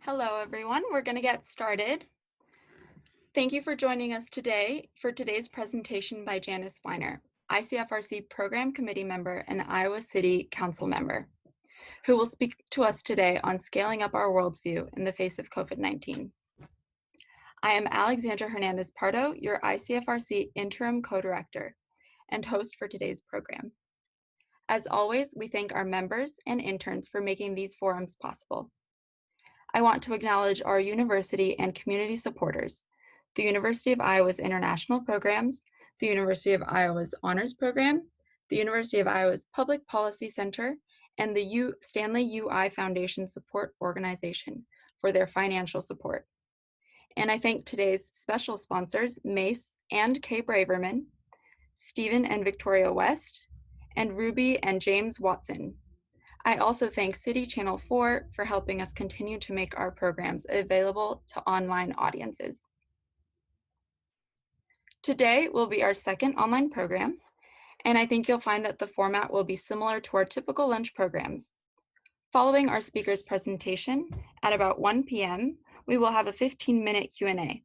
Hello, everyone. We're going to get started. Thank you for joining us today for today's presentation by Janice Weiner, ICFRC Program Committee member and Iowa City Council member, who will speak to us today on scaling up our worldview in the face of COVID-19. I am Alexandra Hernandez-Pardo, your ICFRC Interim Co-Director and host for today's program. As always, we thank our members and interns for making these forums possible. I want to acknowledge our university and community supporters, the University of Iowa's International Programs, the University of Iowa's Honors Program, the University of Iowa's Public Policy Center, and the Stanley UI Foundation Support Organization for their financial support. And I thank today's special sponsors, Mace and Kay Braverman, Stephen and Victoria West, and Ruby and James Watson. I also thank City Channel 4 for helping us continue to make our programs available to online audiences. Today will be our second online program, and I think you'll find that the format will be similar to our typical lunch programs. Following our speaker's presentation at about 1 p.m., we will have a 15-minute Q&A.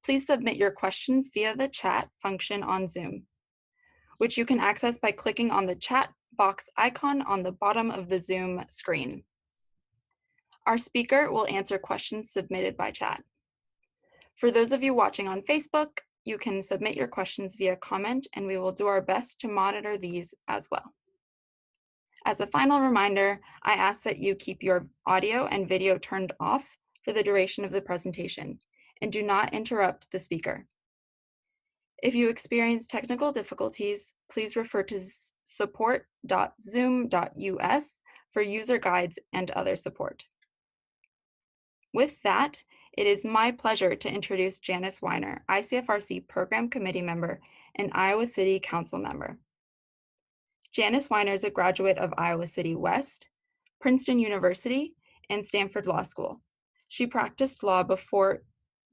Please submit your questions via the chat function on Zoom, which you can access by clicking on the chat box icon on the bottom of the Zoom screen. Our speaker will answer questions submitted by chat. For those of you watching on Facebook, you can submit your questions via comment, and we will do our best to monitor these as well. As a final reminder, I ask that you keep your audio and video turned off for the duration of the presentation, and do not interrupt the speaker. If you experience technical difficulties, please refer to support.zoom.us for user guides and other support. With that, it is my pleasure to introduce Janice Weiner, ICFRC Program Committee member and Iowa City Council member. Janice Weiner is a graduate of Iowa City West, Princeton University, and Stanford Law School. She practiced law before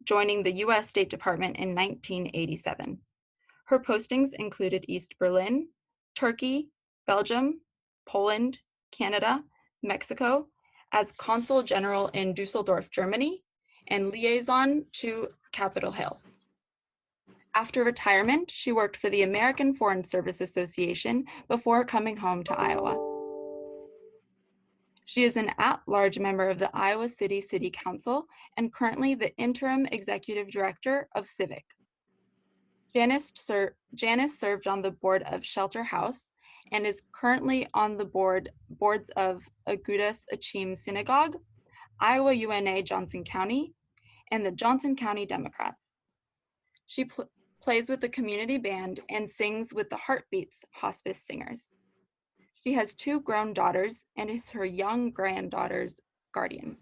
joining the U.S. State Department in 1987. Her postings included East Berlin, Turkey, Belgium, Poland, Canada, Mexico, as Consul General in Düsseldorf, Germany, and liaison to Capitol Hill. After retirement, she worked for the American Foreign Service Association before coming home to Iowa. She is an at-large member of the Iowa City City Council and currently the Interim Executive Director of CIVIC. Janice served on the board of Shelter House and is currently on the boards of Agudas Achim Synagogue, Iowa UNA Johnson County, and the Johnson County Democrats. She plays with the community band and sings with the Heartbeats Hospice Singers. She has 2 grown daughters and is her young granddaughter's guardian.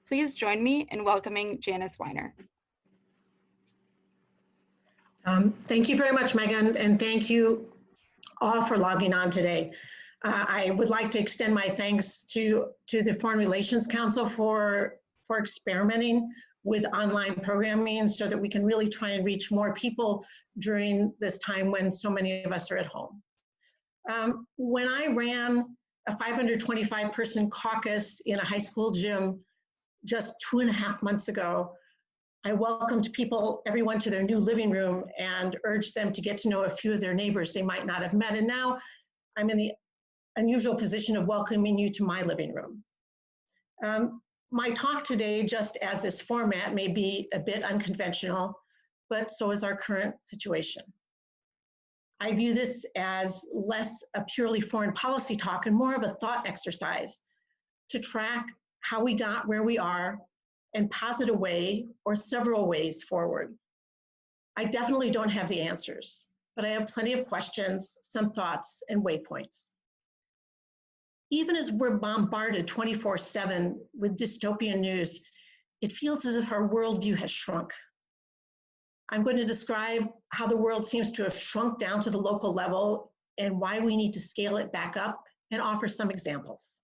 Please join me in welcoming Janice Weiner. Thank you very much, Megan, and thank you all for logging on today. I would like to extend my thanks to the Foreign Relations Council for experimenting with online programming so that we can really try and reach more people during this time when so many of us are at home. When I ran a 525-person caucus in a high school gym just 2.5 months ago, I welcomed everyone to their new living room and urged them to get to know a few of their neighbors they might not have met. And now I'm in the unusual position of welcoming you to my living room. My talk today, just as this format, may be a bit unconventional, but so is our current situation. I view this as less a purely foreign policy talk and more of a thought exercise to track how we got where we are and posit a way or several ways forward. I definitely don't have the answers, but I have plenty of questions, some thoughts, and waypoints. Even as we're bombarded 24/7 with dystopian news, it feels as if our worldview has shrunk. I'm going to describe how the world seems to have shrunk down to the local level and why we need to scale it back up and offer some examples.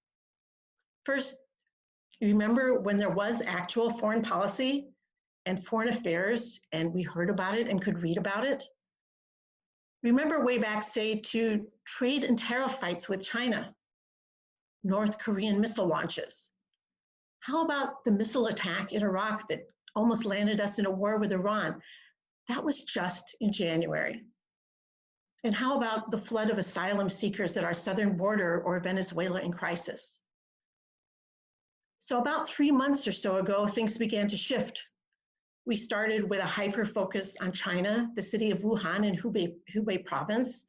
First, remember when there was actual foreign policy and foreign affairs and we heard about it and could read about it? Remember way back, say, to trade and tariff fights with China, North Korean missile launches. How about the missile attack in Iraq that almost landed us in a war with Iran? That was just in January. And how about the flood of asylum seekers at our southern border or Venezuela in crisis? So about 3 months or so ago, things began to shift. We started with a hyper focus on China, the city of Wuhan in Hubei province,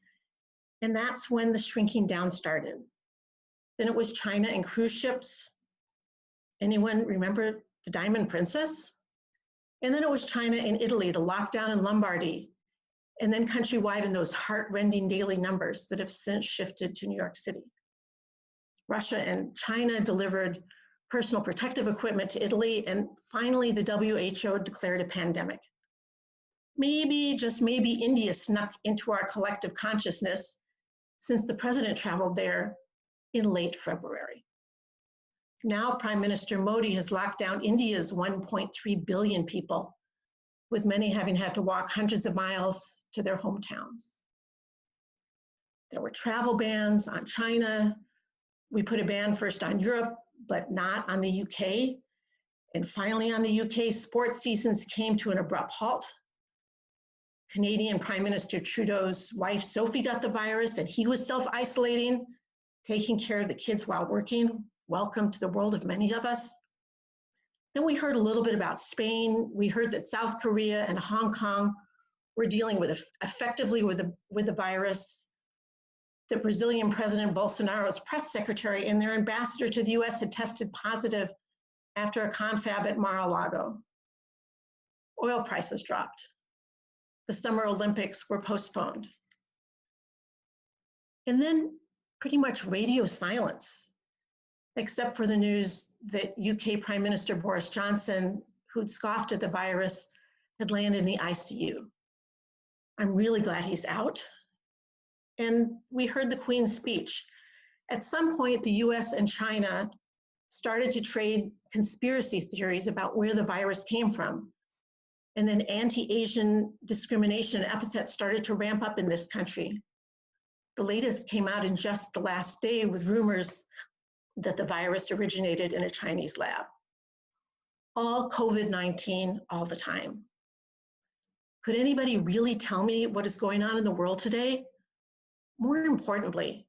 and that's when the shrinking down started. Then it was China and cruise ships. Anyone remember the Diamond Princess? And then it was China and Italy, the lockdown in Lombardy, and then countrywide in those heart-rending daily numbers that have since shifted to New York City. Russia and China delivered personal protective equipment to Italy, and finally the WHO declared a pandemic. Maybe, just maybe, India snuck into our collective consciousness since the president traveled there in late February. Now Prime Minister Modi has locked down India's 1.3 billion people, with many having had to walk hundreds of miles to their hometowns. There were travel bans on China. We put a ban first on Europe, but not on the UK. And finally on the UK, sports seasons came to an abrupt halt. Canadian Prime Minister Trudeau's wife, Sophie, got the virus and he was self-isolating, taking care of the kids while working. Welcome to the world of many of us. Then we heard a little bit about Spain. We heard that South Korea and Hong Kong were dealing with effectively with the virus. The Brazilian President Bolsonaro's press secretary and their ambassador to the US had tested positive after a confab at Mar-a-Lago. Oil prices dropped. The Summer Olympics were postponed. And then pretty much radio silence, except for the news that UK Prime Minister Boris Johnson, who'd scoffed at the virus, had landed in the ICU. I'm really glad he's out. And we heard the Queen's speech. At some point, the US and China started to trade conspiracy theories about where the virus came from. And then anti-Asian discrimination epithets started to ramp up in this country. The latest came out in just the last day with rumors that the virus originated in a Chinese lab. All COVID-19 all the time. Could anybody really tell me what is going on in the world today? More importantly,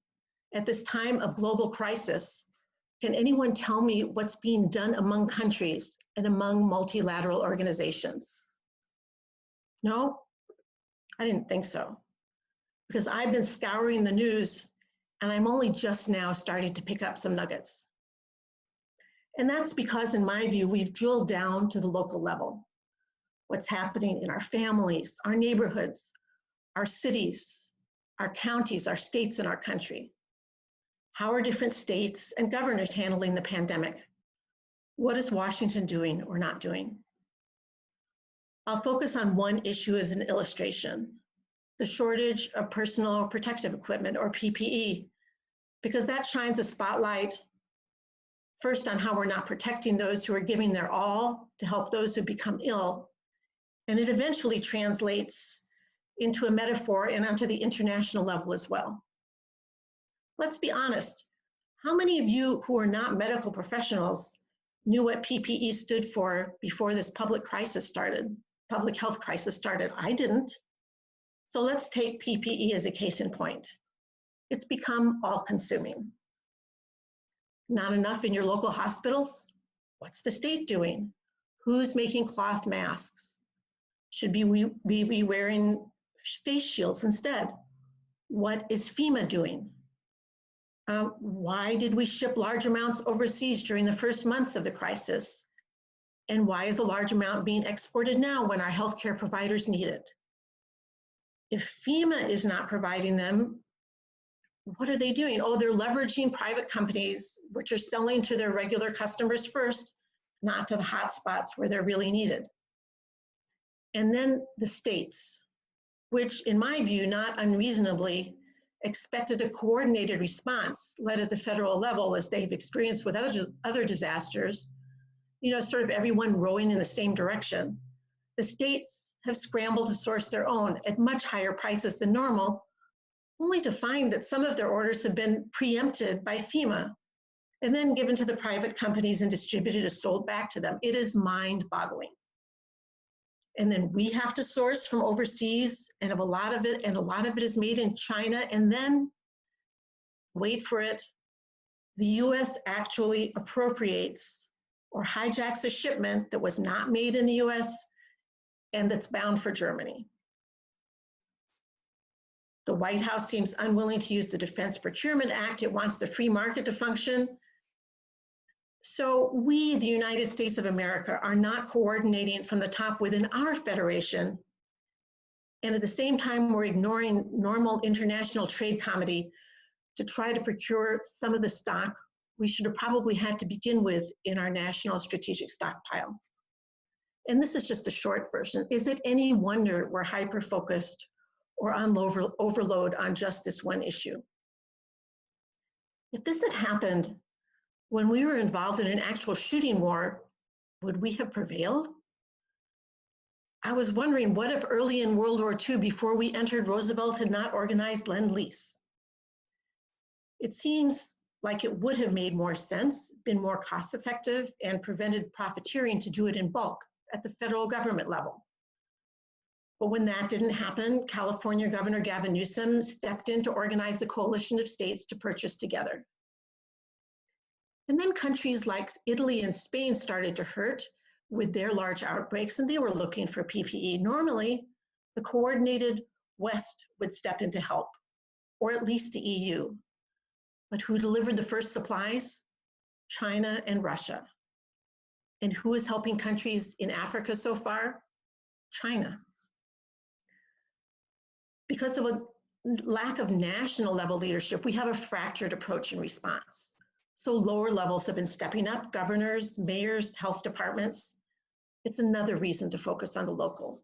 at this time of global crisis, can anyone tell me what's being done among countries and among multilateral organizations? No, I didn't think so, because I've been scouring the news and I'm only just now starting to pick up some nuggets. And that's because, in my view, we've drilled down to the local level. What's happening in our families, our neighborhoods, our cities, our counties, our states, and our country. How are different states and governors handling the pandemic? What is Washington doing or not doing? I'll focus on one issue as an illustration, the shortage of personal protective equipment, or PPE, because that shines a spotlight first on how we're not protecting those who are giving their all to help those who become ill, and it eventually translates into a metaphor and onto the international level as well. Let's be honest, how many of you who are not medical professionals knew what PPE stood for before this public health crisis started? I didn't. So let's take PPE as a case in point. It's become all-consuming. Not enough in your local hospitals? What's the state doing? Who's making cloth masks? Should we be wearing face shields instead? What is FEMA doing? Why did we ship large amounts overseas during the first months of the crisis? And why is a large amount being exported now when our healthcare providers need it? If FEMA is not providing them, what are they doing? Oh, they're leveraging private companies, which are selling to their regular customers first, not to the hotspots where they're really needed. And then the states, which in my view, not unreasonably, expected a coordinated response led at the federal level, as they've experienced with other disasters, sort of everyone rowing in the same direction. The states have scrambled to source their own at much higher prices than normal, only to find that some of their orders have been preempted by FEMA. and then given to the private companies and distributed or sold back to them. It is mind-boggling. And then we have to source from overseas, and a lot of it is made in China, and then, wait for it, the US actually appropriates or hijacks a shipment that was not made in the US and that's bound for Germany. The White House seems unwilling to use the Defense Procurement Act. It wants the free market to function. So we, the United States of America, are not coordinating from the top within our federation. And at the same time, we're ignoring normal international trade comedy to try to procure some of the stock we should have probably had to begin with in our national strategic stockpile. And this is just the short version. Is it any wonder we're hyper-focused or on overload on just this one issue? If this had happened when we were involved in an actual shooting war, would we have prevailed? I was wondering, what if early in World War II, before we entered, Roosevelt had not organized Lend-Lease? It seems like it would have made more sense, been more cost-effective, and prevented profiteering to do it in bulk at the federal government level. But when that didn't happen, California Governor Gavin Newsom stepped in to organize the coalition of states to purchase together. And then countries like Italy and Spain started to hurt with their large outbreaks, and they were looking for PPE. Normally, the coordinated West would step in to help, or at least the EU. But who delivered the first supplies? China and Russia. And who is helping countries in Africa so far? China. Because of a lack of national level leadership, we have a fractured approach in response. So lower levels have been stepping up, governors, mayors, health departments. It's another reason to focus on the local.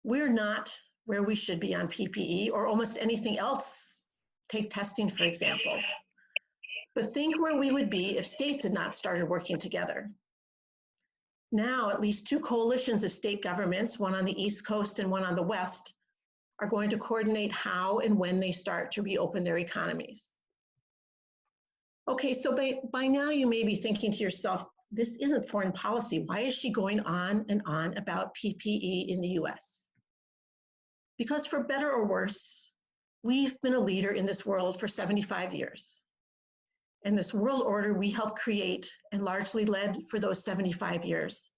We're not where we should be on PPE or almost anything else. Take testing, for example. But think where we would be if states had not started working together. Now, at least 2 coalitions of state governments, one on the East Coast and one on the West, are going to coordinate how and when they start to reopen their economies. Okay, so by now you may be thinking to yourself, this isn't foreign policy. Why is she going on and on about PPE in the US? Because for better or worse, we've been a leader in this world for 75 years. And this world order we helped create and largely led for those 75 years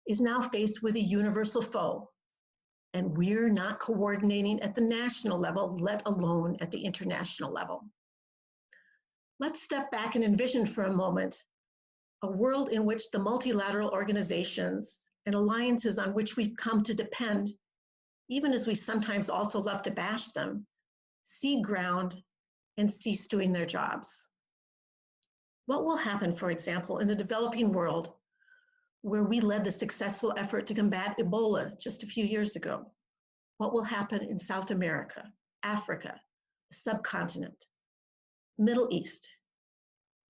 is now faced with a universal foe. And we're not coordinating at the national level, let alone at the international level. Let's step back and envision for a moment a world in which the multilateral organizations and alliances on which we've come to depend, even as we sometimes also love to bash them, see ground and cease doing their jobs. What will happen, for example, in the developing world, where we led the successful effort to combat Ebola just a few years ago? What will happen in South America, Africa, the subcontinent, Middle East?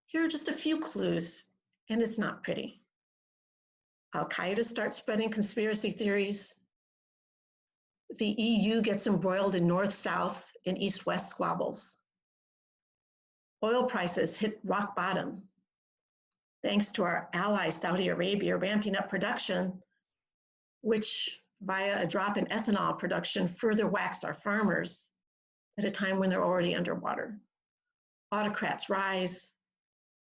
Here are just a few clues, and it's not pretty. Al-Qaeda starts spreading conspiracy theories. The EU gets embroiled in North-South and East-West squabbles. Oil prices hit rock bottom, thanks to our ally Saudi Arabia ramping up production, which via a drop in ethanol production further whacks our farmers at a time when they're already underwater. Autocrats rise,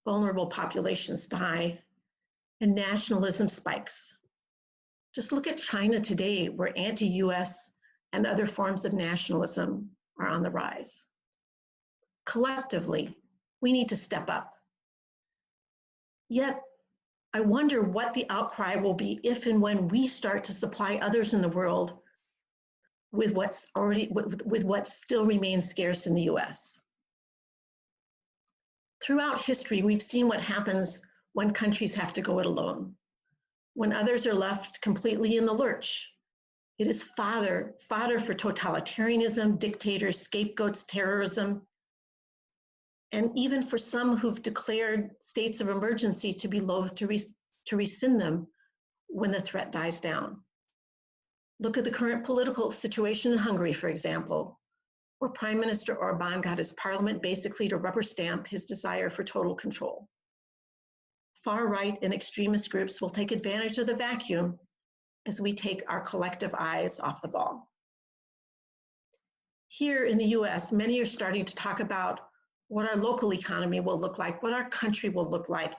vulnerable populations die, and nationalism spikes. Just look at China today, where anti-US and other forms of nationalism are on the rise. Collectively, we need to step up. Yet, I wonder what the outcry will be if and when we start to supply others in the world with what still remains scarce in the US. Throughout history, we've seen what happens when countries have to go it alone. When others are left completely in the lurch, it is fodder for totalitarianism, dictators, scapegoats, terrorism, and even for some who've declared states of emergency to be loath to rescind them when the threat dies down. Look at the current political situation in Hungary, for example, where Prime Minister Orban got his parliament basically to rubber stamp his desire for total control. Far-right and extremist groups will take advantage of the vacuum as we take our collective eyes off the ball. Here in the US, many are starting to talk about what our local economy will look like, what our country will look like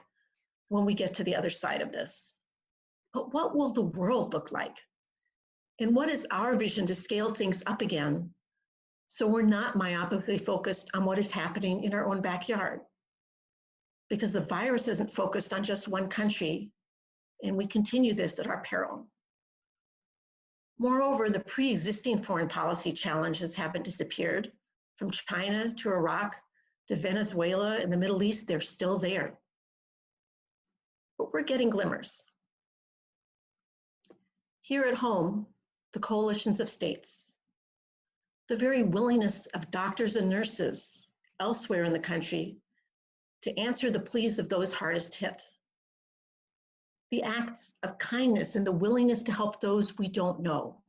when we get to the other side of this. But what will the world look like? And what is our vision to scale things up again so we're not myopically focused on what is happening in our own backyard? Because the virus isn't focused on just one country, and we continue this at our peril. Moreover, the pre-existing foreign policy challenges haven't disappeared. From China to Iraq to Venezuela and the Middle East, they're still there. But we're getting glimmers. Here at home, the coalitions of states, the very willingness of doctors and nurses elsewhere in the country to answer the pleas of those hardest hit, the acts of kindness and the willingness to help those we don't know.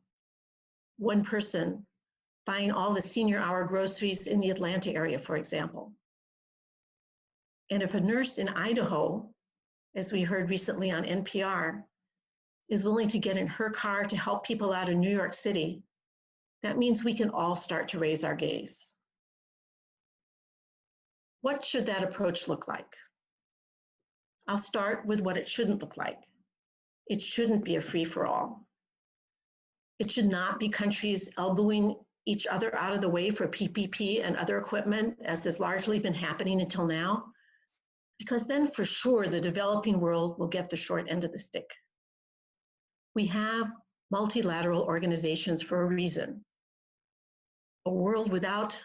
One person buying all the senior hour groceries in the Atlanta area, for example. And if a nurse in Idaho, as we heard recently on NPR, is willing to get in her car to help people out of New York City, that means we can all start to raise our gaze. What should that approach look like? I'll start with what it shouldn't look like. It shouldn't be a free-for-all. It should not be countries elbowing each other out of the way for PPP and other equipment, as has largely been happening until now, because then for sure the developing world will get the short end of the stick. We have multilateral organizations for a reason. A world without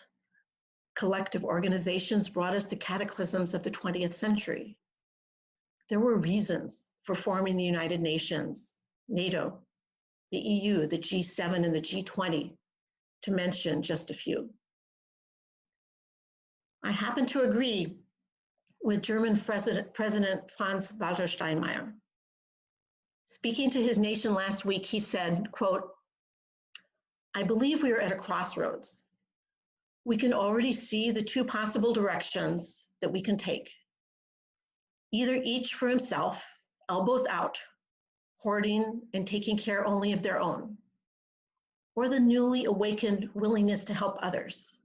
collective organizations brought us the cataclysms of the 20th century. There were reasons for forming the United Nations, NATO, the EU, the G7, and the G20, to mention just a few. I happen to agree with German President Franz-Walter Steinmeier. Speaking to his nation last week, he said, quote, "I believe we are at a crossroads. We can already see the two possible directions that we can take. Either each for himself, elbows out, hoarding and taking care only of their own, or the newly awakened willingness to help others.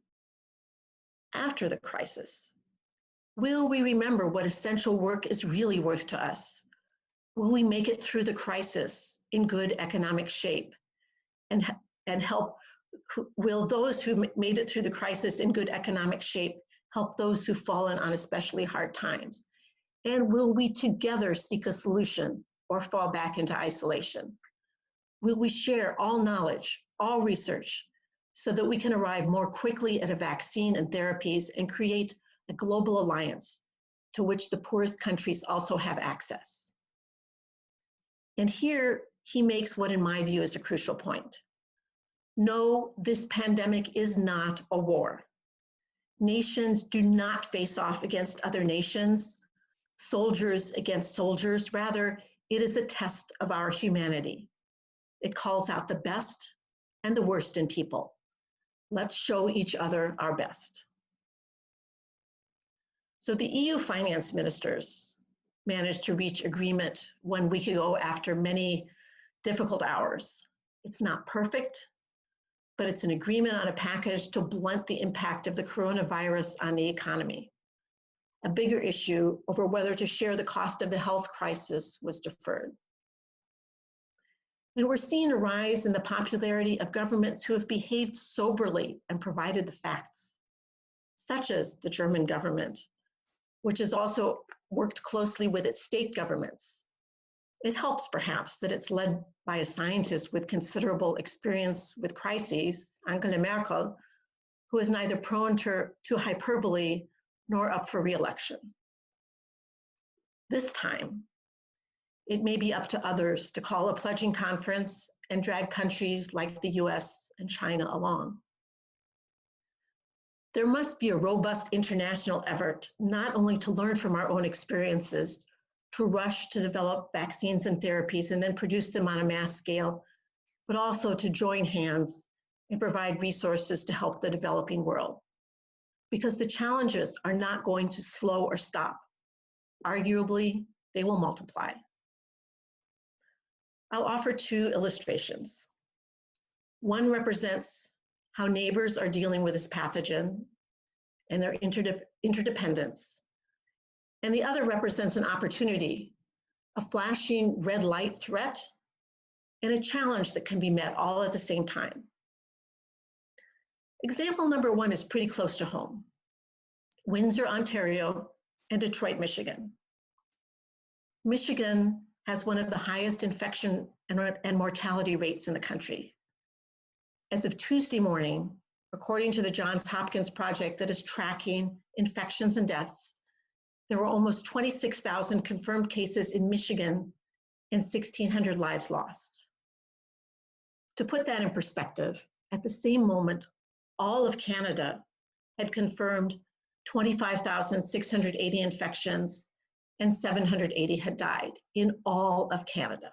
After the crisis, will we remember what essential work is really worth to us? Will we make it through the crisis in good economic shape? And help, will those who made it through the crisis in good economic shape help those who've fallen on especially hard times? And will we together seek a solution or fall back into isolation? Will we share all knowledge, all research, so that we can arrive more quickly at a vaccine and therapies and create a global alliance to which the poorest countries also have access? And here he makes what in my view is a crucial point. No, this pandemic is not a war. Nations do not face off against other nations, soldiers against soldiers. Rather, it is a test of our humanity. It calls out the best and the worst in people. Let's show each other our best. So the EU finance ministers managed to reach agreement 1 week ago after many difficult hours. It's not perfect, but it's an agreement on a package to blunt the impact of the coronavirus on the economy. A bigger issue over whether to share the cost of the health crisis was deferred. And we're seeing a rise in the popularity of governments who have behaved soberly and provided the facts, such as the German government, which has also worked closely with its state governments. It helps perhaps that it's led by a scientist with considerable experience with crises, Angela Merkel, who is neither prone to hyperbole nor up for re-election. This time, it may be up to others to call a pledging conference and drag countries like the US and China along. There must be a robust international effort, not only to learn from our own experiences, to rush to develop vaccines and therapies and then produce them on a mass scale, but also to join hands and provide resources to help the developing world, because the challenges are not going to slow or stop. Arguably, they will multiply. I'll offer two illustrations. One represents how neighbors are dealing with this pathogen and their interdependence. And the other represents an opportunity, a flashing red light threat, and a challenge that can be met all at the same time. Example number one is pretty close to home: Windsor, Ontario, and Detroit, Michigan. Michigan has one of the highest infection and mortality rates in the country. As of Tuesday morning, according to the Johns Hopkins project that is tracking infections and deaths, there were almost 26,000 confirmed cases in Michigan and 1,600 lives lost. To put that in perspective, at the same moment, all of Canada had confirmed 25,680 infections and 780 had died in all of Canada.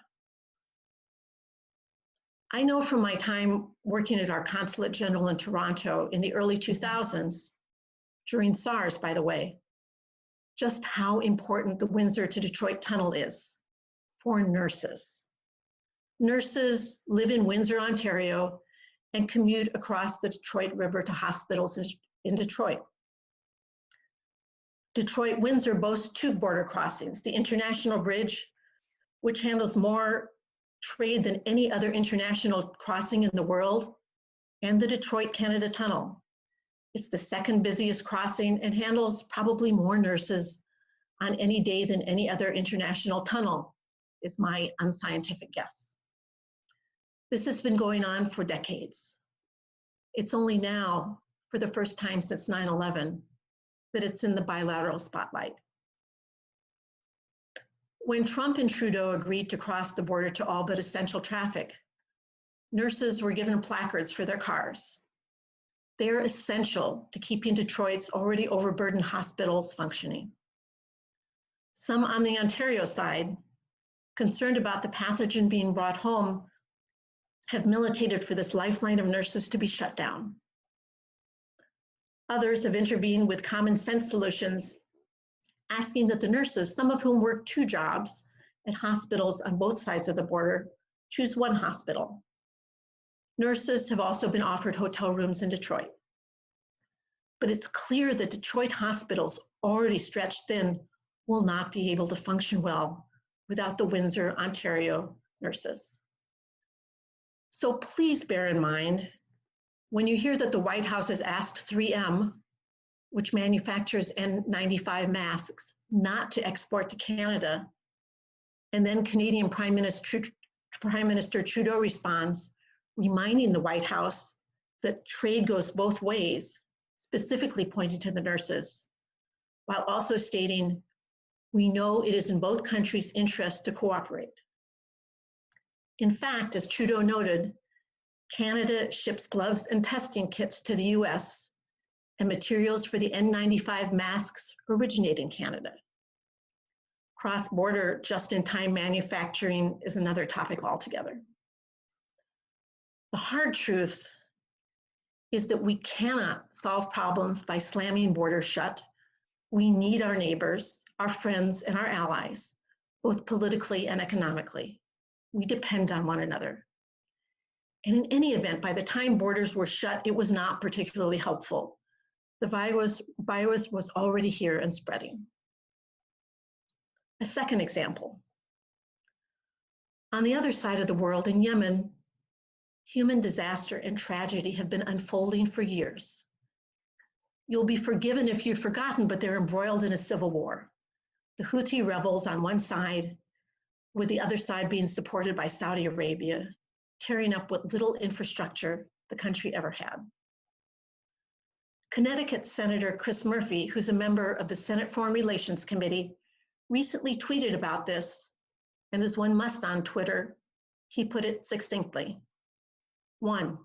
I know from my time working at our Consul General in Toronto in the early 2000s, during SARS, by the way, just how important the Windsor to Detroit tunnel is for nurses. Nurses live in Windsor, Ontario, and commute across the Detroit River to hospitals in Detroit. Detroit-Windsor boasts two border crossings: the International Bridge, which handles more trade than any other international crossing in the world, and the Detroit-Canada Tunnel. It's the second busiest crossing and handles probably more nurses on any day than any other international tunnel, is my unscientific guess. This has been going on for decades. It's only now, for the first time since 9/11, that it's in the bilateral spotlight. When Trump and Trudeau agreed to cross the border to all but essential traffic, nurses were given placards for their cars. They're essential to keeping Detroit's already overburdened hospitals functioning. Some on the Ontario side, concerned about the pathogen being brought home, have militated for this lifeline of nurses to be shut down. Others have intervened with common sense solutions, asking that the nurses, some of whom work two jobs at hospitals on both sides of the border, choose one hospital. Nurses have also been offered hotel rooms in Detroit. But it's clear that Detroit hospitals, already stretched thin, will not be able to function well without the Windsor, Ontario nurses. So please bear in mind, when you hear that the White House has asked 3M, which manufactures N95 masks, not to export to Canada, and then Canadian Prime Minister Trudeau responds, reminding the White House that trade goes both ways, specifically pointing to the nurses, while also stating, we know it is in both countries' interest to cooperate. In fact, as Trudeau noted, Canada ships gloves and testing kits to the US, and materials for the N95 masks originate in Canada. Cross-border just-in-time manufacturing is another topic altogether. The hard truth is that we cannot solve problems by slamming borders shut. We need our neighbors, our friends, and our allies, both politically and economically. We depend on one another. And in any event, by the time borders were shut, it was not particularly helpful. The virus was already here and spreading. A second example. On the other side of the world, in Yemen, human disaster and tragedy have been unfolding for years. You'll be forgiven if you've forgotten, but they're embroiled in a civil war. The Houthi rebels on one side, with the other side being supported by Saudi Arabia, tearing up what little infrastructure the country ever had. Connecticut Senator Chris Murphy, who's a member of the Senate Foreign Relations Committee, recently tweeted about this, and as one must on Twitter, he put it succinctly. 1,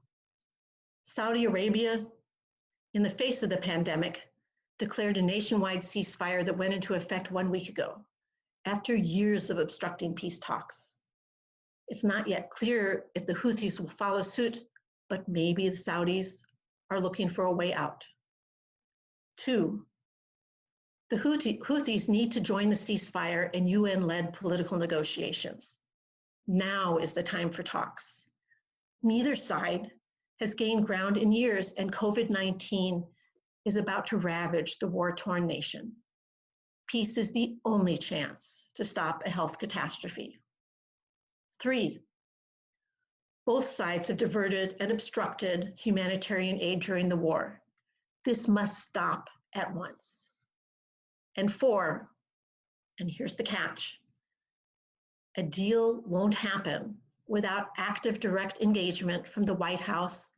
Saudi Arabia, in the face of the pandemic, declared a nationwide ceasefire that went into effect 1 week ago, after years of obstructing peace talks. It's not yet clear if the Houthis will follow suit, but maybe the Saudis are looking for a way out. 2, the Houthis need to join the ceasefire and UN-led political negotiations. Now is the time for talks. Neither side has gained ground in years, and COVID-19 is about to ravage the war-torn nation. Peace is the only chance to stop a health catastrophe. 3, both sides have diverted and obstructed humanitarian aid during the war. This must stop at once. And 4, and here's the catch, a deal won't happen without active direct engagement from the White House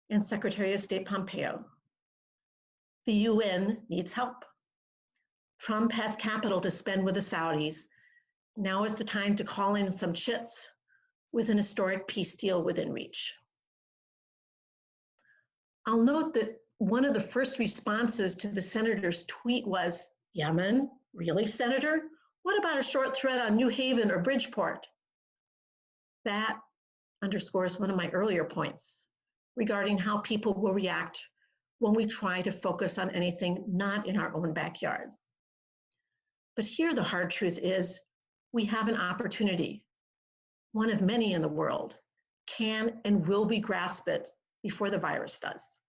and Secretary of State Pompeo. The UN needs help. Trump has capital to spend with the Saudis. Now is the time to call in some chits with an historic peace deal within reach. I'll note that one of the first responses to the senator's tweet was, Yemen? Really, Senator? What about a short thread on New Haven or Bridgeport? That underscores one of my earlier points regarding how people will react when we try to focus on anything not in our own backyard. But here the hard truth is, we have an opportunity, one of many in the world, can and will we grasp it before the virus does.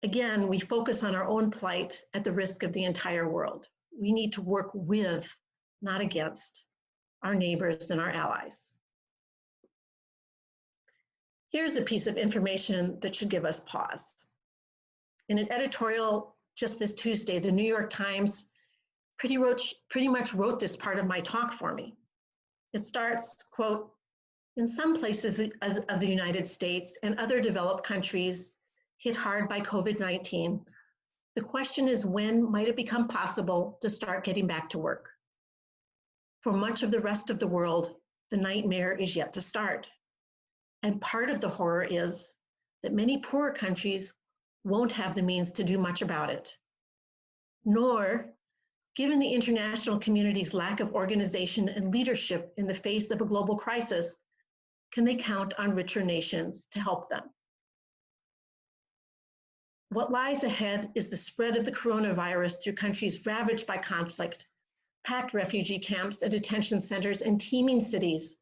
Again, we focus on our own plight at the risk of the entire world. We need to work with, not against, our neighbors and our allies. Here's a piece of information that should give us pause. In an editorial just this Tuesday, the New York Times pretty much wrote this part of my talk for me. It starts, quote, in some places of the United States and other developed countries hit hard by COVID-19, the question is, when might it become possible to start getting back to work? For much of the rest of the world, the nightmare is yet to start. And part of the horror is that many poorer countries won't have the means to do much about it. Nor, given the international community's lack of organization and leadership in the face of a global crisis, can they count on richer nations to help them? What lies ahead is the spread of the coronavirus through countries ravaged by conflict, packed refugee camps and detention centers, and teeming cities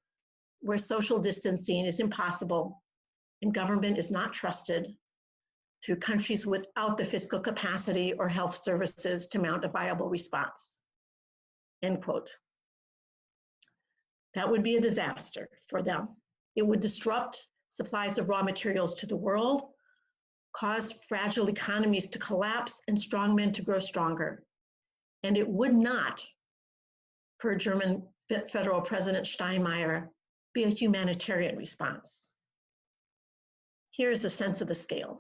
where social distancing is impossible and government is not trusted, through countries without the fiscal capacity or health services to mount a viable response. End quote. That would be a disaster for them. It would disrupt supplies of raw materials to the world, cause fragile economies to collapse and strong men to grow stronger. And it would not, per German Federal President Steinmeier, be a humanitarian response. Here's a sense of the scale.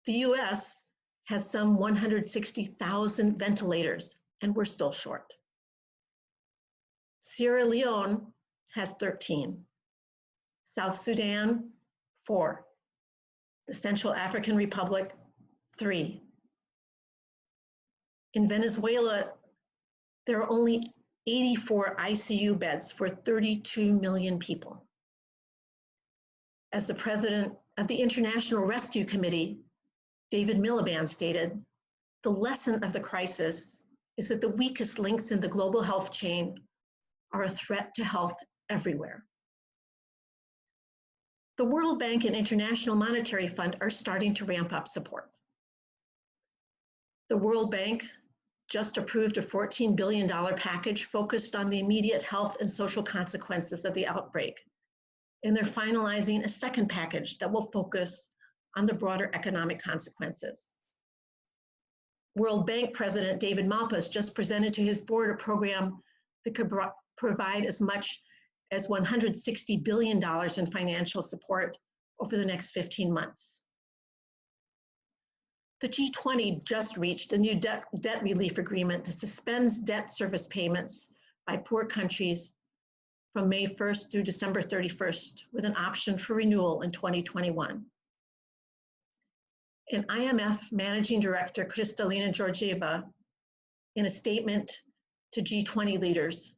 The US has some 160,000 ventilators, and we're still short. Sierra Leone has 13. South Sudan, 4. The Central African Republic, 3. In Venezuela, there are only 84 ICU beds for 32 million people. As the president of the International Rescue Committee, David Miliband, stated, the lesson of the crisis is that the weakest links in the global health chain are a threat to health everywhere. The World Bank and International Monetary Fund are starting to ramp up support. The World Bank just approved a $14 billion package focused on the immediate health and social consequences of the outbreak. And they're finalizing a second package that will focus on the broader economic consequences. World Bank President David Malpass just presented to his board a program that could provide as much as $160 billion in financial support over the next 15 months. The G20 just reached a new debt relief agreement that suspends debt service payments by poor countries from May 1st through December 31st, with an option for renewal in 2021. And IMF Managing Director Kristalina Georgieva, in a statement to G20 leaders,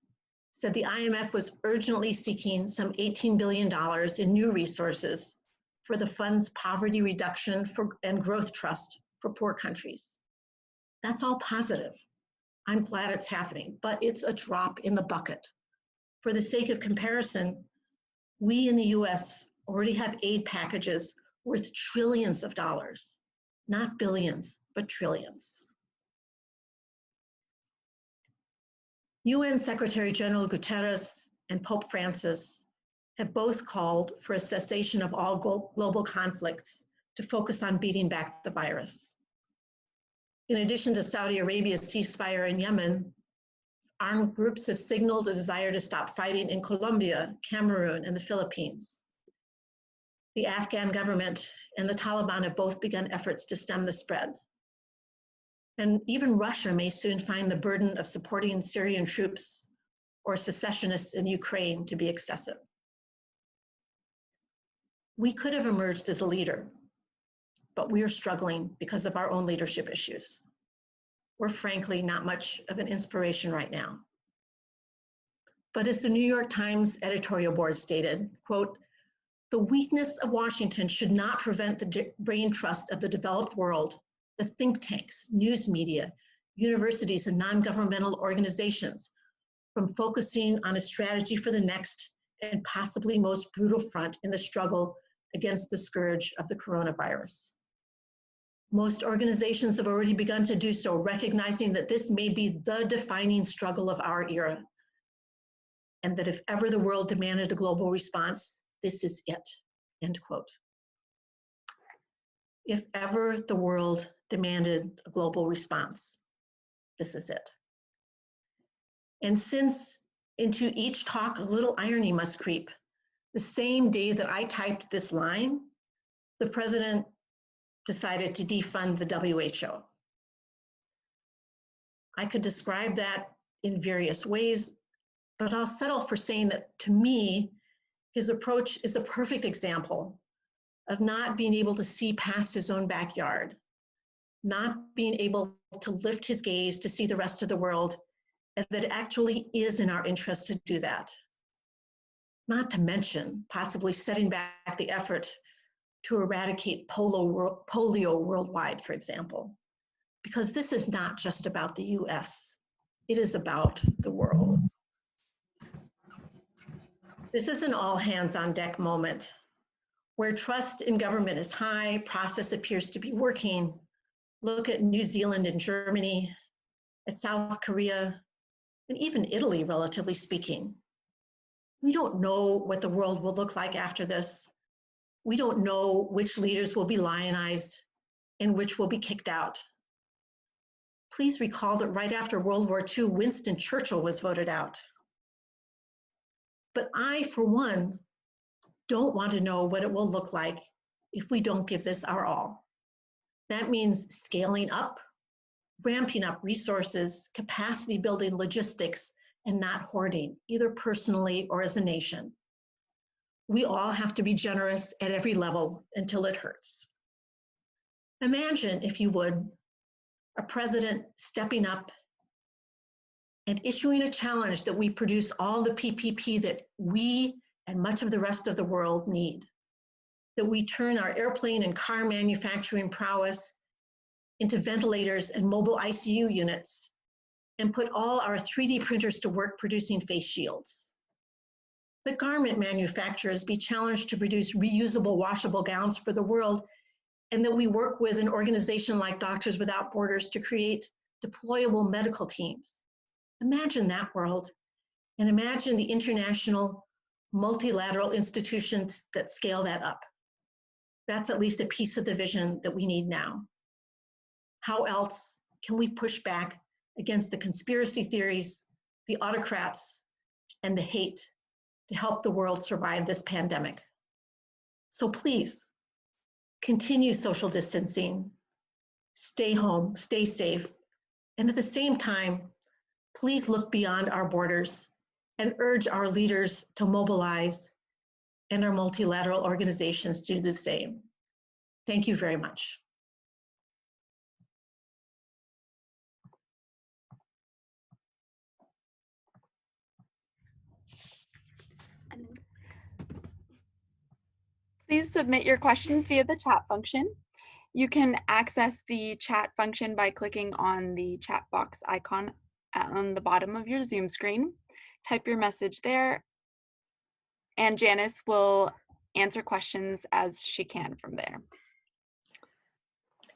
said the IMF was urgently seeking some $18 billion in new resources for the fund's poverty reduction and growth trust for poor countries. That's all positive. I'm glad it's happening, but it's a drop in the bucket. For the sake of comparison, we in the US already have aid packages worth trillions of dollars, not billions, but trillions. UN Secretary General Guterres and Pope Francis have both called for a cessation of all global conflicts to focus on beating back the virus. In addition to Saudi Arabia's ceasefire in Yemen, armed groups have signaled a desire to stop fighting in Colombia, Cameroon, and the Philippines. The Afghan government and the Taliban have both begun efforts to stem the spread. And even Russia may soon find the burden of supporting Syrian troops or secessionists in Ukraine to be excessive. We could have emerged as a leader, but we are struggling because of our own leadership issues. We're frankly not much of an inspiration right now. But as the New York Times editorial board stated, quote, "The weakness of Washington should not prevent the brain trust of the developed world, the think tanks, news media, universities, and non-governmental organizations from focusing on a strategy for the next and possibly most brutal front in the struggle against the scourge of the coronavirus. Most organizations have already begun to do so, recognizing that this may be the defining struggle of our era, and that if ever the world demanded a global response, this is it," end quote. If ever the world demanded a global response, this is it. And since into each talk a little irony must creep, the same day that I typed this line, the president decided to defund the WHO. I could describe that in various ways, but I'll settle for saying that to me, his approach is a perfect example of not being able to see past his own backyard, not being able to lift his gaze to see the rest of the world, and that it actually is in our interest to do that. Not to mention possibly setting back the effort to eradicate polio worldwide, for example, because this is not just about the US, it is about the world. This is an all hands on deck moment where trust in government is high, process appears to be working. Look at New Zealand and Germany, at South Korea, and even Italy, relatively speaking. We don't know what the world will look like after this. We don't know which leaders will be lionized and which will be kicked out. Please recall that right after World War II, Winston Churchill was voted out. But I, for one, don't want to know what it will look like if we don't give this our all. That means scaling up, ramping up resources, capacity building logistics, and not hoarding, either personally or as a nation. We all have to be generous at every level until it hurts. Imagine, if you would, a president stepping up and issuing a challenge that we produce all the PPP that we and much of the rest of the world need, that we turn our airplane and car manufacturing prowess into ventilators and mobile ICU units, and put all our 3D printers to work producing face shields. The garment manufacturers be challenged to produce reusable, washable gowns for the world, and that we work with an organization like Doctors Without Borders to create deployable medical teams. Imagine that world, and imagine the international multilateral institutions that scale that up. That's at least a piece of the vision that we need now. How else can we push back against the conspiracy theories, the autocrats, and the hate to help the world survive this pandemic? So please, continue social distancing, stay home, stay safe, and at the same time, please look beyond our borders and urge our leaders to mobilize and our multilateral organizations to do the same. Thank you very much. Please submit your questions via the chat function. You can access the chat function by clicking on the chat box icon on the bottom of your Zoom screen. Type your message there, and Janice will answer questions as she can from there.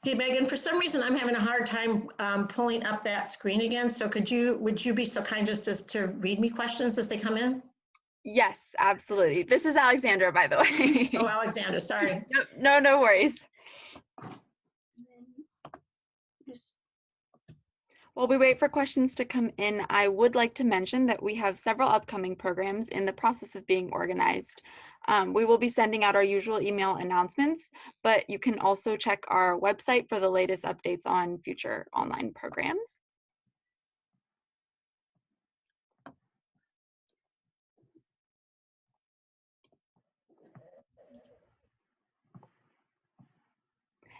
Hey, Megan, for some reason, I'm having a hard time pulling up that screen again. So would you be so kind just as to read me questions as they come in? Yes, absolutely. This is Alexandra, by the way. Oh, Alexandra, sorry. No worries. While we wait for questions to come in, I would like to mention that we have several upcoming programs in the process of being organized. We will be sending out our usual email announcements, but you can also check our website for the latest updates on future online programs.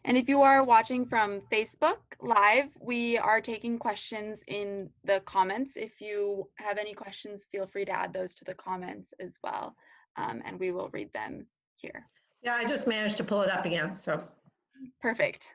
And if you are watching from Facebook Live, we are taking questions in the comments. If you have any questions, feel free to add those to the comments as well, and we will read them here. Yeah, I just managed to pull it up again, so. Perfect.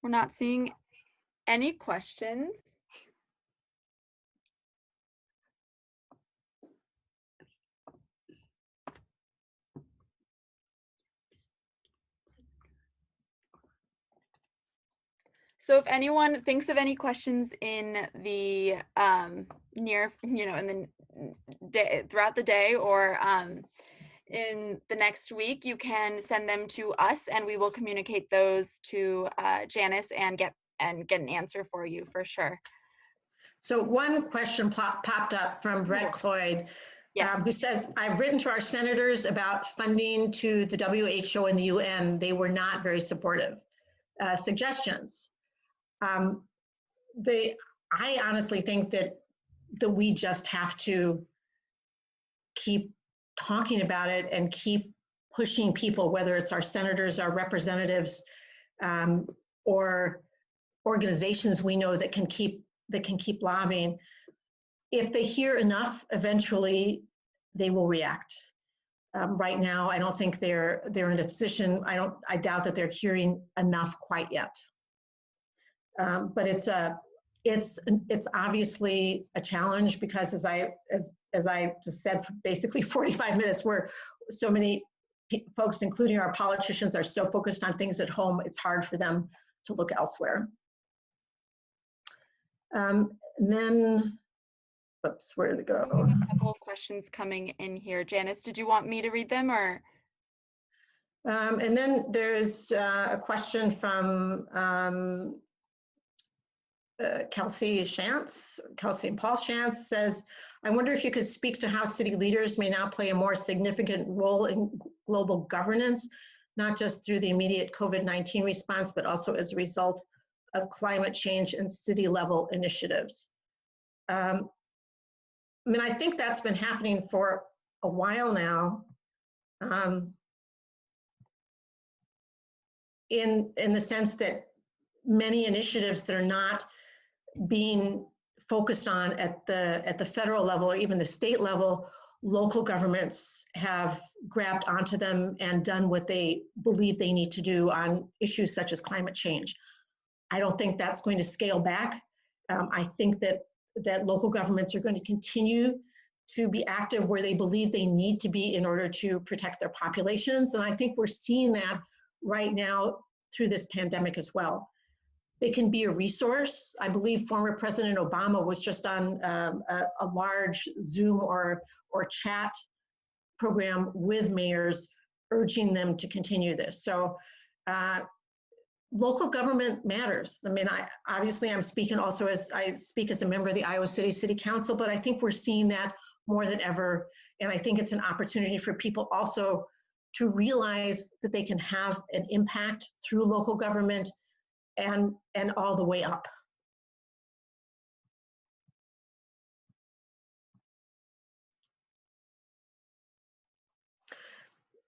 We're not seeing any questions. So if anyone thinks of any questions in the near, in the day, throughout the day, or in the next week, you can send them to us, and we will communicate those to Janice and get an answer for you for sure. So one question popped up from Brett Cloyd, Yes. who says, I've written to our senators about funding to the WHO and the UN. They were not very supportive. Suggestions. I honestly think that we just have to keep talking about it and keep pushing people, whether it's our senators, our representatives, or organizations we know that can keep lobbying. If they hear enough, eventually they will react. Right now, I don't think they're in a position. I doubt that they're hearing enough quite yet. But it's obviously a challenge because as I just said, for basically 45 minutes, where so many folks, including our politicians, are so focused on things at home, it's hard for them to look elsewhere. And then, oops, where did it go? We have a couple of questions coming in here. Janice, did you want me to read them, or? And then there's a question from Kelsey and Paul Shantz says, I wonder if you could speak to how city leaders may now play a more significant role in global governance, not just through the immediate COVID-19 response, but also as a result of climate change and city level initiatives. I mean, I think that's been happening for a while now. In the sense that many initiatives that are not being focused on at the federal level or even the state level, local governments have grabbed onto them and done what they believe they need to do on issues such as climate change. I don't think that's going to scale back. I think that local governments are going to continue to be active where they believe they need to be in order to protect their populations. And I think we're seeing that right now through this pandemic as well. They can be a resource. I believe former President Obama was just on a large Zoom or chat program with mayors, urging them to continue this. So local government matters. I mean, obviously I'm speaking also as I speak as a member of the Iowa City Council, but I think we're seeing that more than ever. And I think it's an opportunity for people also to realize that they can have an impact through local government and all the way up.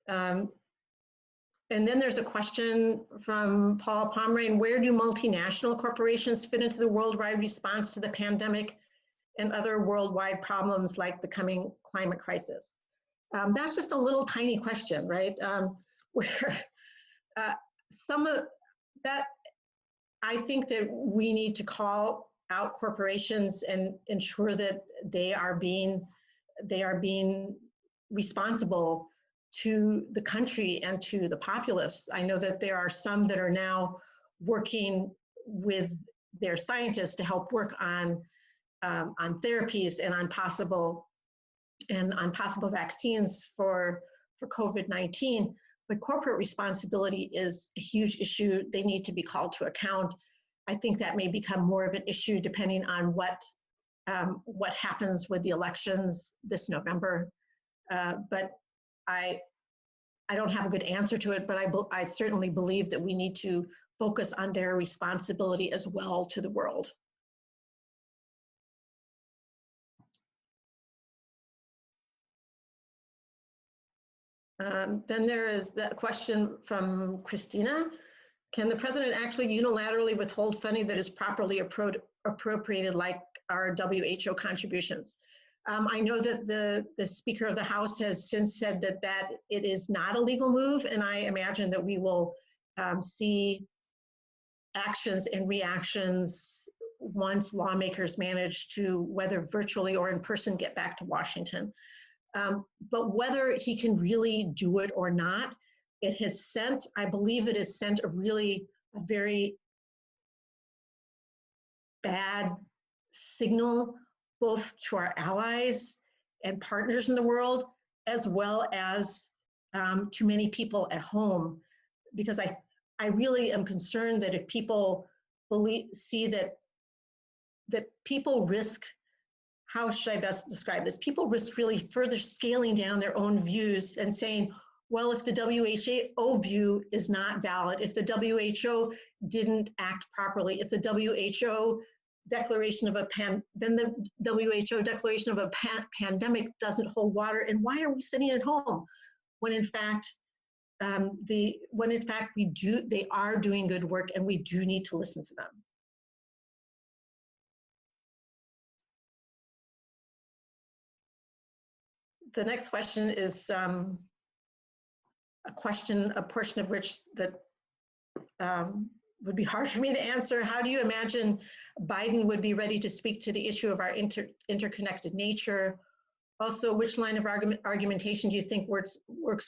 And then there's a question from Paul Pomeroy: where do multinational corporations fit into the worldwide response to the pandemic and other worldwide problems like the coming climate crisis? That's just a little tiny question, right? Where some of that, I think that we need to call out corporations and ensure that they are being responsible to the country and to the populace. I know that there are some that are now working with their scientists to help work on therapies and on possible vaccines for COVID-19. But corporate responsibility is a huge issue. They need to be called to account. I think that may become more of an issue depending on what happens with the elections this November. But I don't have a good answer to it, but I certainly believe that we need to focus on their responsibility as well to the world. Then there is the question from Christina. Can the president actually unilaterally withhold funding that is properly appropriated like our WHO contributions? I know that the Speaker of the House has since said that it is not a legal move, and I imagine that we will see actions and reactions once lawmakers manage to, whether virtually or in person, get back to Washington. But whether he can really do it or not, it has sent, I believe it has sent a very bad signal both to our allies and partners in the world, as well as to many people at home, because I really am concerned that if people see that people risk, how should I best describe this? People risk really further scaling down their own views and saying, well, if the WHO view is not valid, if the WHO didn't act properly, if the WHO declaration of then the WHO declaration of a pandemic doesn't hold water, and why are we sitting at home? When in fact, they are doing good work, and we do need to listen to them. The next question is a portion of which that would be hard for me to answer. How do you imagine Biden would be ready to speak to the issue of our interconnected nature? Also, which line of argumentation do you think works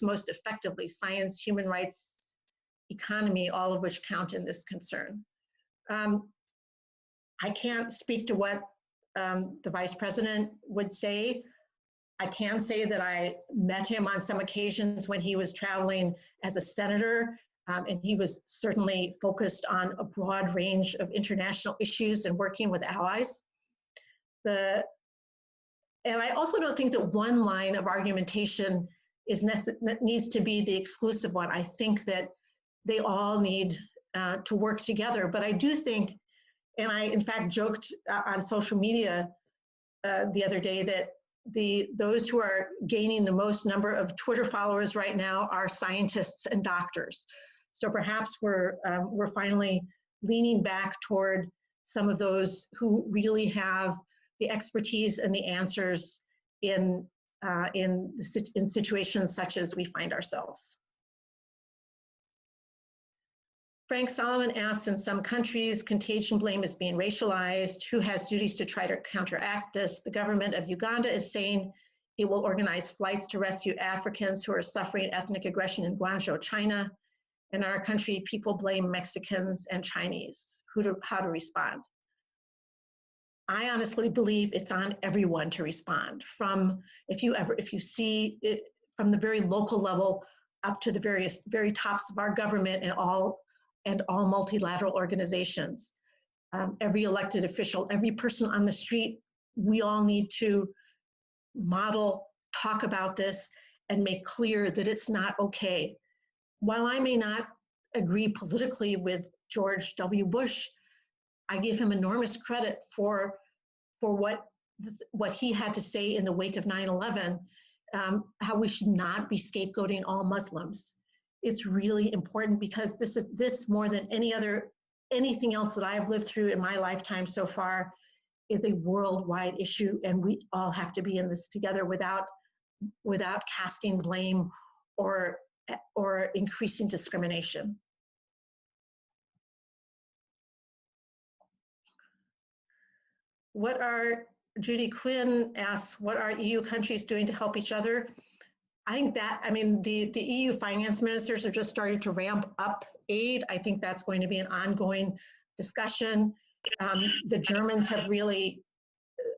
most effectively? Science, human rights, economy, all of which count in this concern. I can't speak to what the Vice President would say. I can say that I met him on some occasions when he was traveling as a senator, and he was certainly focused on a broad range of international issues and working with allies. And I also don't think that one line of argumentation needs to be the exclusive one. I think that they all need to work together. But I do think, and I in fact joked on social media the other day that those who are gaining the most number of Twitter followers right now are scientists and doctors. So perhaps we're finally leaning back toward some of those who really have the expertise and the answers in situations such as we find ourselves. Frank Solomon asks, in some countries, contagion blame is being racialized. Who has duties to try to counteract this? The government of Uganda is saying it will organize flights to rescue Africans who are suffering ethnic aggression in Guangzhou, China. In our country, people blame Mexicans and Chinese. How to respond? I honestly believe it's on everyone to respond. If you see it from the very local level up to the very tops of our government and all multilateral organizations, every elected official, every person on the street, we all need to model, talk about this, and make clear that it's not okay. While I may not agree politically with George W. Bush, I give him enormous credit for what he had to say in the wake of 9/11, how we should not be scapegoating all Muslims. It's really important because this more than anything else that I've lived through in my lifetime so far is a worldwide issue, and we all have to be in this together without casting blame or increasing discrimination. Judy Quinn asks, what are EU countries doing to help each other? I think the EU finance ministers have just started to ramp up aid. I think that's going to be an ongoing discussion. The Germans have really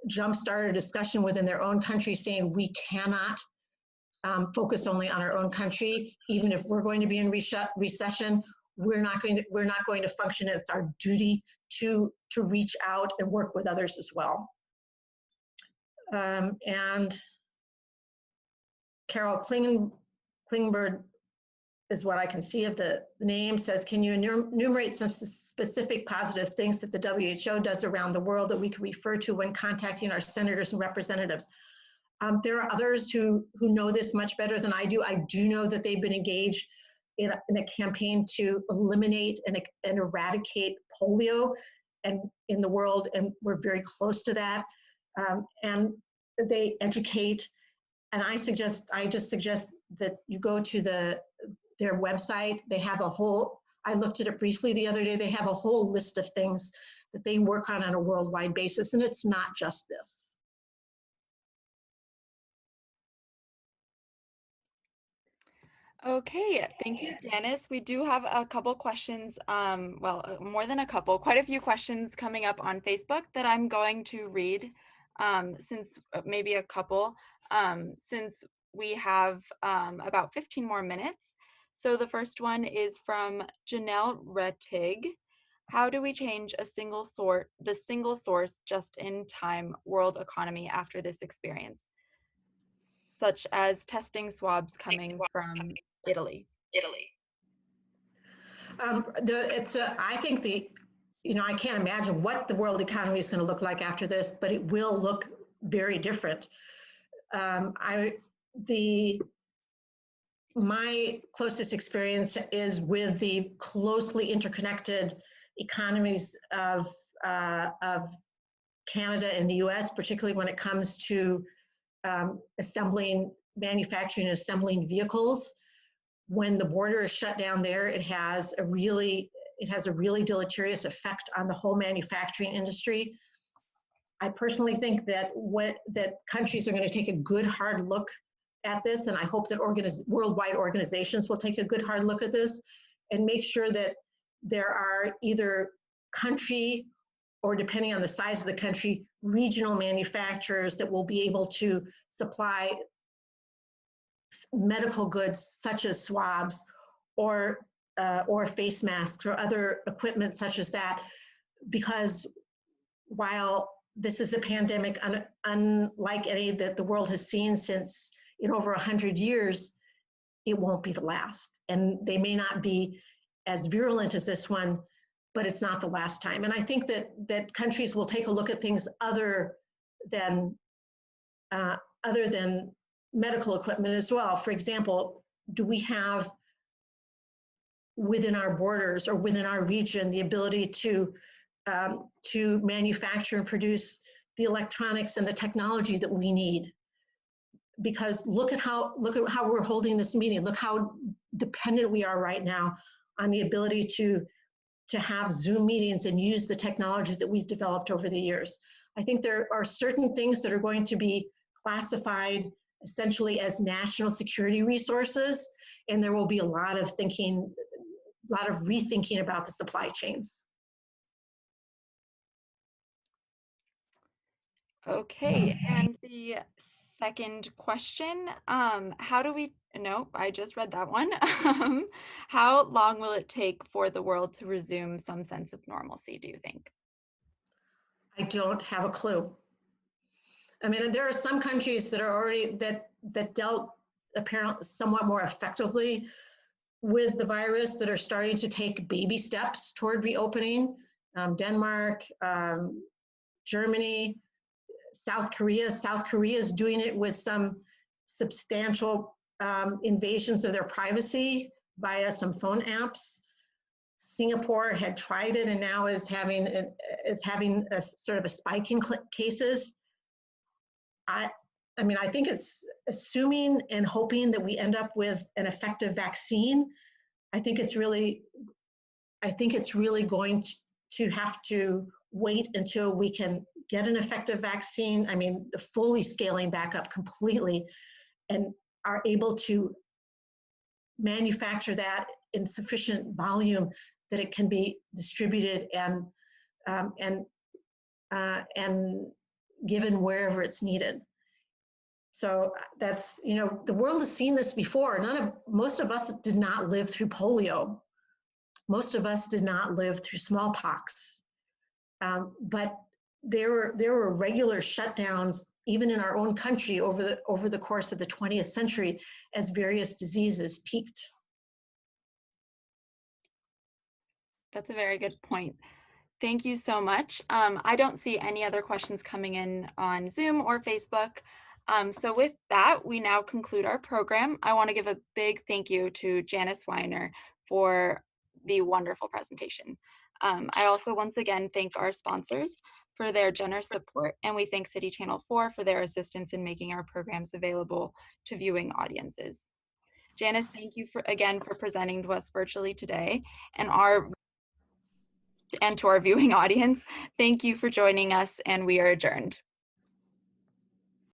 jump-started a discussion within their own country saying we cannot focus only on our own country. Even if we're going to be in recession, we're not going to function. It's our duty to reach out and work with others as well. And Carol Klingberg is what I can see of the name, says, can you enumerate some specific positive things that the WHO does around the world that we can refer to when contacting our senators and representatives? There are others who know this much better than I do. I do know that they've been engaged in a campaign to eliminate and eradicate polio in the world, and we're very close to that. And they educate, and I just suggest that you go to their website. They have I looked at it briefly the other day, they have a whole list of things that they work on a worldwide basis, and it's not just this. Okay, thank you, Janice. We do have a couple questions, well, more than a couple, quite a few questions coming up on Facebook that I'm going to read, since maybe a couple, since we have about 15 more minutes. So the first one is from Janelle Rettig. How do we change the single source just-in-time world economy after this experience, such as testing swabs coming from Italy? I think I can't imagine what the world economy is going to look like after this, but it will look very different. My closest experience is with the closely interconnected economies of Canada and the US, particularly when it comes to manufacturing and assembling vehicles. When the border is shut down there, it has a really deleterious effect on the whole manufacturing industry. I personally think that countries are going to take a good hard look at this, and I hope that worldwide organizations will take a good hard look at this and make sure that there are either country or, depending on the size of the country, regional manufacturers that will be able to supply medical goods such as swabs or face masks or other equipment such as that, because while this is a pandemic unlike any that the world has seen in over 100 years, it won't be the last. And they may not be as virulent as this one, but it's not the last time. And I think that countries will take a look at things other than medical equipment as well. For example, do we have within our borders or within our region the ability to manufacture and produce the electronics and the technology that we need? Because look at how we're holding this meeting. Look how dependent we are right now on the ability to have Zoom meetings and use the technology that we've developed over the years. I think there are certain things that are going to be classified essentially as national security resources, and there will be a lot of rethinking about the supply chains. Okay, and the second question, nope, I just read that one. How long will it take for the world to resume some sense of normalcy, do you think? I don't have a clue. I mean, there are some countries that are already that dealt apparently somewhat more effectively with the virus that are starting to take baby steps toward reopening. Denmark, Germany, South Korea. South Korea is doing it with some substantial invasions of their privacy via some phone apps. Singapore had tried it and now is having a sort of a spike in cases. I mean, I think it's assuming and hoping that we end up with an effective vaccine. I think it's really going to have to wait until we can get an effective vaccine. I mean, the fully scaling back up completely and are able to manufacture that in sufficient volume that it can be distributed and given wherever it's needed. So that's, you know, the world has seen this before. Most of us did not live through polio. Most of us did not live through smallpox. But there were regular shutdowns, even in our own country, over the course of the 20th century as various diseases peaked. That's a very good point. Thank you so much. I don't see any other questions coming in on Zoom or Facebook. So with that, we now conclude our program. I want to give a big thank you to Janice Weiner for the wonderful presentation. I also once again thank our sponsors for their generous support, and we thank City Channel 4 for their assistance in making our programs available to viewing audiences. Janice, thank you again for presenting to us virtually today, and to our viewing audience, thank you for joining us, and we are adjourned.